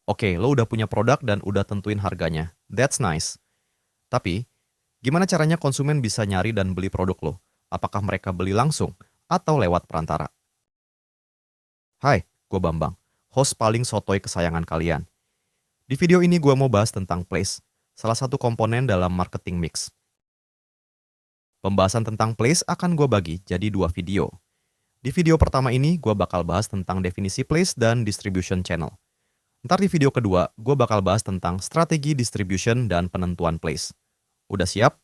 Oke, lo udah punya produk dan udah tentuin harganya. That's nice. Tapi, gimana caranya konsumen bisa nyari dan beli produk lo? Apakah mereka beli langsung atau lewat perantara? Hai, gue Bambang, host paling sotoy kesayangan kalian. Di video ini gue mau bahas tentang place, salah satu komponen dalam marketing mix. Pembahasan tentang place akan gue bagi jadi dua video. Di video pertama ini, gue bakal bahas tentang definisi place dan distribution channel. Ntar di video kedua, gue bakal bahas tentang strategi distribution dan penentuan place. Udah siap?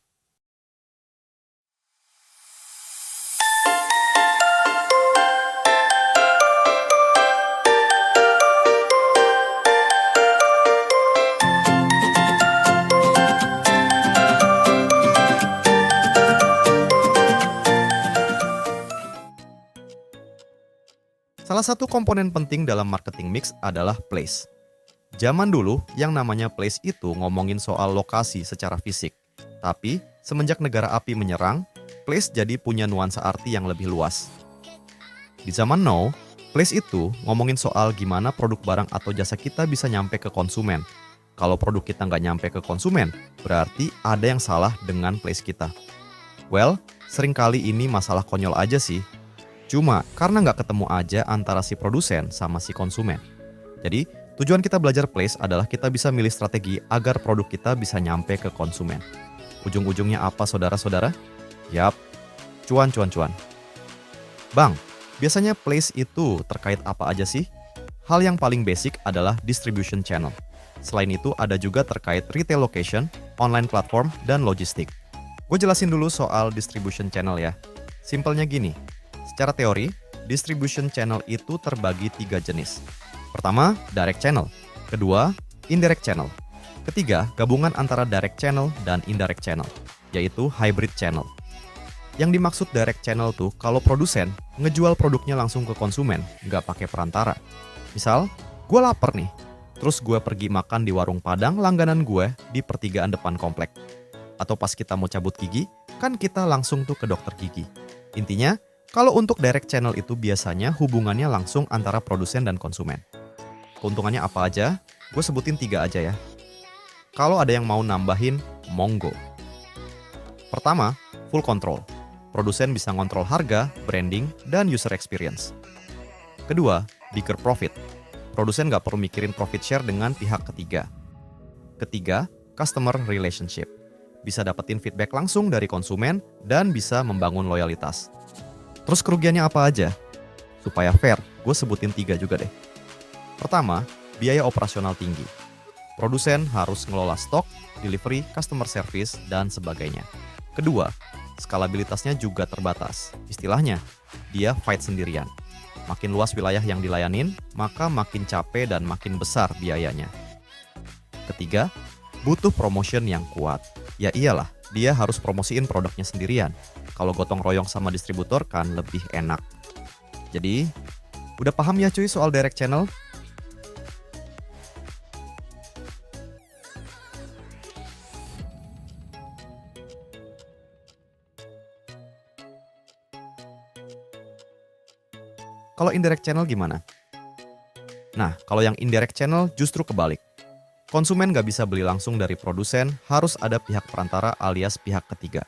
Salah satu komponen penting dalam marketing mix adalah place. Zaman dulu, yang namanya place itu ngomongin soal lokasi secara fisik. Tapi, semenjak negara api menyerang, place jadi punya nuansa arti yang lebih luas. Di zaman now, place itu ngomongin soal gimana produk barang atau jasa kita bisa nyampe ke konsumen. Kalau produk kita nggak nyampe ke konsumen, berarti ada yang salah dengan place kita. Well, seringkali ini masalah konyol aja sih. Cuma karena nggak ketemu aja antara si produsen sama si konsumen. Jadi, tujuan kita belajar place adalah kita bisa milih strategi agar produk kita bisa nyampe ke konsumen. Ujung-ujungnya apa saudara-saudara? Yap, cuan. Bang, biasanya place itu terkait apa aja sih? Hal yang paling basic adalah distribution channel. Selain itu ada juga terkait retail location, online platform, dan logistik. Gue jelasin dulu soal distribution channel ya. Simpelnya gini, secara teori, distribution channel itu terbagi 3 jenis. Pertama, direct channel. Kedua, indirect channel. Ketiga, gabungan antara direct channel dan indirect channel, yaitu hybrid channel. Yang dimaksud direct channel tuh kalau produsen ngejual produknya langsung ke konsumen, nggak pakai perantara. Misal, gue lapar nih, terus gue pergi makan di warung Padang langganan gue di pertigaan depan komplek. Atau pas kita mau cabut gigi, kan kita langsung tuh ke dokter gigi. Intinya, kalau untuk direct channel itu biasanya hubungannya langsung antara produsen dan konsumen. Keuntungannya apa aja? Gue sebutin 3 aja ya. Kalau ada yang mau nambahin, monggo. Pertama, full control. Produsen bisa ngontrol harga, branding, dan user experience. Kedua, bigger profit. Produsen nggak perlu mikirin profit share dengan pihak ketiga. Ketiga, customer relationship. Bisa dapetin feedback langsung dari konsumen dan bisa membangun loyalitas. Terus kerugiannya apa aja? Supaya fair, gue sebutin 3 juga deh. Pertama, biaya operasional tinggi. Produsen harus ngelola stok, delivery, customer service, dan sebagainya. Kedua, skalabilitasnya juga terbatas. Istilahnya, dia fight sendirian. Makin luas wilayah yang dilayanin, maka makin capek dan makin besar biayanya. Ketiga, butuh promotion yang kuat. Ya iyalah, dia harus promosiin produknya sendirian. Kalau gotong royong sama distributor kan lebih enak. Jadi, udah paham ya cuy soal direct channel? Kalau indirect channel gimana? Nah, kalau yang indirect channel justru kebalik. Konsumen nggak bisa beli langsung dari produsen, harus ada pihak perantara alias pihak ketiga.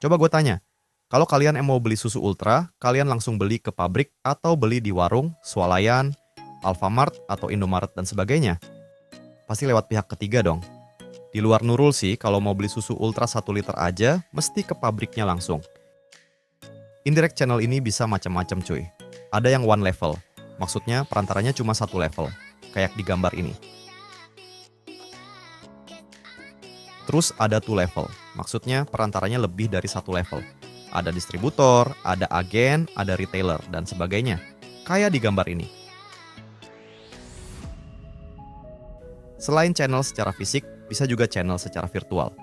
Coba gue tanya, kalau kalian yang mau beli susu ultra, kalian langsung beli ke pabrik atau beli di warung, swalayan, Alfamart atau Indomaret dan sebagainya? Pasti lewat pihak ketiga dong. Di luar Nurul sih, kalau mau beli susu ultra 1 liter aja, mesti ke pabriknya langsung. Indirect channel ini bisa macam-macam cuy. Ada yang one level, maksudnya perantaranya cuma 1 level, kayak di gambar ini. Terus ada 2 level, maksudnya perantaranya lebih dari 1 level. Ada distributor, ada agen, ada retailer, dan sebagainya. Kayak di gambar ini. Selain channel secara fisik, bisa juga channel secara virtual.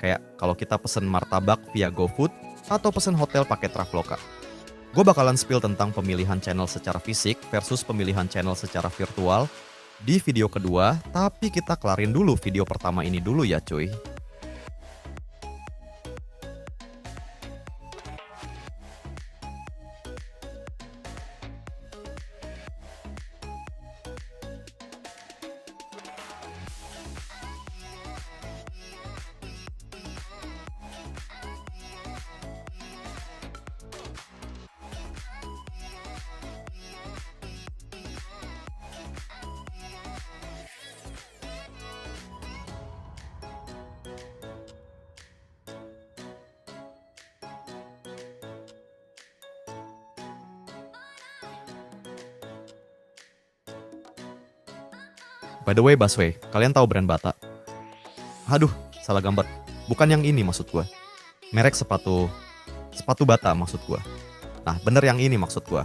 Kayak kalau kita pesen martabak via GoFood atau pesen hotel pakai Traveloka. Gue bakalan spill tentang pemilihan channel secara fisik versus pemilihan channel secara virtual di video kedua, tapi kita kelarin dulu video pertama ini dulu ya cuy. By the way, Busway, kalian tahu brand Bata? Aduh, salah gambar. Bukan yang ini maksud gue. Merek sepatu Bata maksud gue. Nah, bener yang ini maksud gue.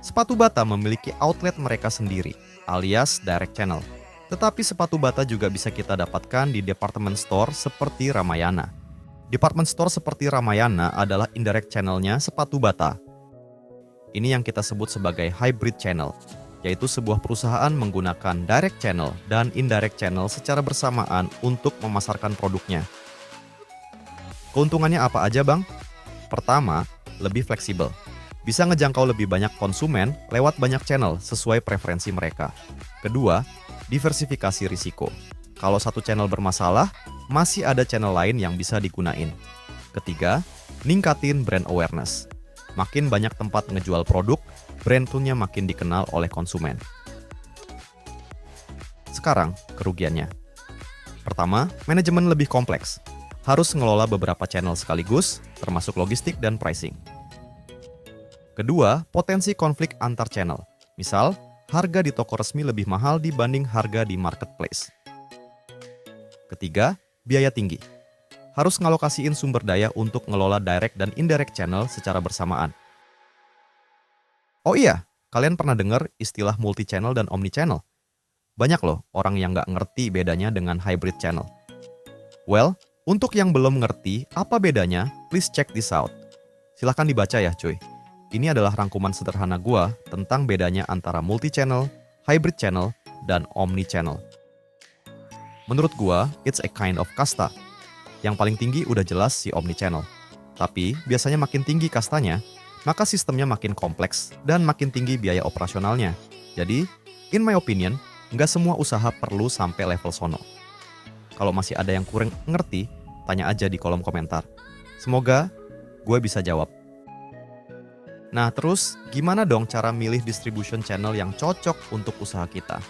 Sepatu Bata memiliki outlet mereka sendiri, alias direct channel. Tetapi sepatu Bata juga bisa kita dapatkan di department store seperti Ramayana. Department store seperti Ramayana adalah indirect channelnya sepatu Bata. Ini yang kita sebut sebagai hybrid channel, yaitu sebuah perusahaan menggunakan direct channel dan indirect channel secara bersamaan untuk memasarkan produknya. Keuntungannya apa aja, Bang? Pertama, lebih fleksibel. Bisa ngejangkau lebih banyak konsumen lewat banyak channel sesuai preferensi mereka. Kedua, diversifikasi risiko. Kalau satu channel bermasalah, masih ada channel lain yang bisa digunain. Ketiga, ningkatin brand awareness. Makin banyak tempat ngejual produk, brand tunya makin dikenal oleh konsumen. Sekarang, kerugiannya. Pertama, manajemen lebih kompleks. Harus ngelola beberapa channel sekaligus, termasuk logistik dan pricing. Kedua, potensi konflik antar channel. Misal, harga di toko resmi lebih mahal dibanding harga di marketplace. Ketiga, biaya tinggi. Harus ngalokasiin sumber daya untuk ngelola direct dan indirect channel secara bersamaan. Oh iya, kalian pernah dengar istilah multi-channel dan omni-channel? Banyak loh orang yang nggak ngerti bedanya dengan hybrid channel. Well, untuk yang belum ngerti apa bedanya, please check this out. Silahkan dibaca ya cuy. Ini adalah rangkuman sederhana gua tentang bedanya antara multi-channel, hybrid channel, dan omni-channel. Menurut gua, it's a kind of kasta. Yang paling tinggi udah jelas si omni-channel. Tapi biasanya makin tinggi kastanya, maka sistemnya makin kompleks dan makin tinggi biaya operasionalnya. Jadi, in my opinion, nggak semua usaha perlu sampai level sono. Kalau masih ada yang kurang ngerti, tanya aja di kolom komentar. Semoga gue bisa jawab. Nah terus, gimana dong cara milih distribution channel yang cocok untuk usaha kita?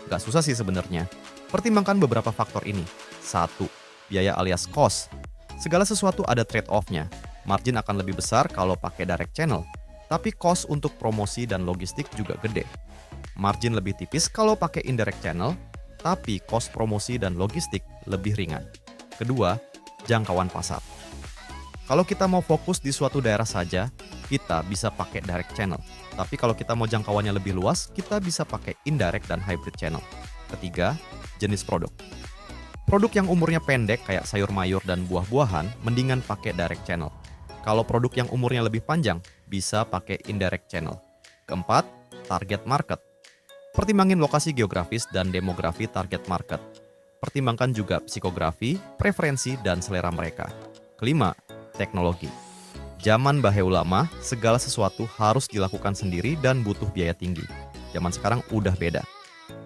Gak susah sih sebenarnya. Pertimbangkan beberapa faktor ini. 1. Biaya alias cost. Segala sesuatu ada trade-off-nya. Margin akan lebih besar kalau pakai direct channel. Tapi cost untuk promosi dan logistik juga gede. Margin lebih tipis kalau pakai indirect channel, tapi cost promosi dan logistik lebih ringan. Kedua, jangkauan pasar. Kalau kita mau fokus di suatu daerah saja, kita bisa pakai direct channel. Tapi kalau kita mau jangkauannya lebih luas, kita bisa pakai indirect dan hybrid channel. Ketiga, jenis produk. Produk yang umurnya pendek kayak sayur mayur dan buah-buahan, mendingan pakai direct channel. Kalau produk yang umurnya lebih panjang, bisa pakai indirect channel. Keempat, target market. Pertimbangin lokasi geografis dan demografi target market. Pertimbangkan juga psikografi, preferensi, dan selera mereka. Kelima, teknologi. Zaman baheu lama, segala sesuatu harus dilakukan sendiri dan butuh biaya tinggi. Zaman sekarang udah beda.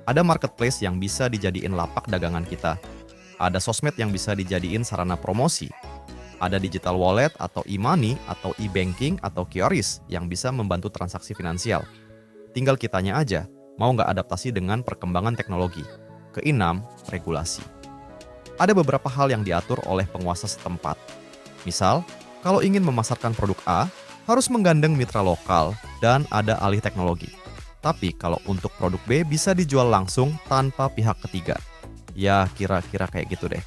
Ada marketplace yang bisa dijadiin lapak dagangan kita. Ada sosmed yang bisa dijadiin sarana promosi. Ada digital wallet atau e-money atau e-banking atau QRIS yang bisa membantu transaksi finansial. Tinggal kitanya aja, mau nggak adaptasi dengan perkembangan teknologi. Keenam, regulasi. Ada beberapa hal yang diatur oleh penguasa setempat. Misal, kalau ingin memasarkan produk A, harus menggandeng mitra lokal dan ada alih teknologi. Tapi kalau untuk produk B bisa dijual langsung tanpa pihak ketiga. Ya, kira-kira kayak gitu deh.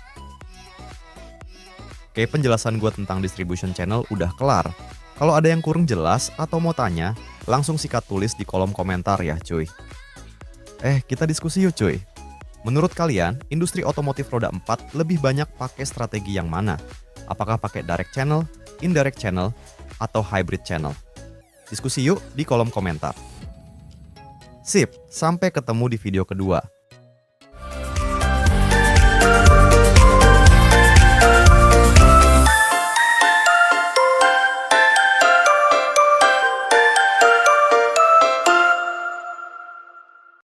Oke, penjelasan gue tentang distribution channel udah kelar. Kalau ada yang kurang jelas atau mau tanya, langsung sikat tulis di kolom komentar ya cuy. Kita diskusi yuk cuy. Menurut kalian, industri otomotif roda 4 lebih banyak pakai strategi yang mana? Apakah pakai direct channel, indirect channel, atau hybrid channel? Diskusi yuk di kolom komentar. Sip, sampai ketemu di video kedua.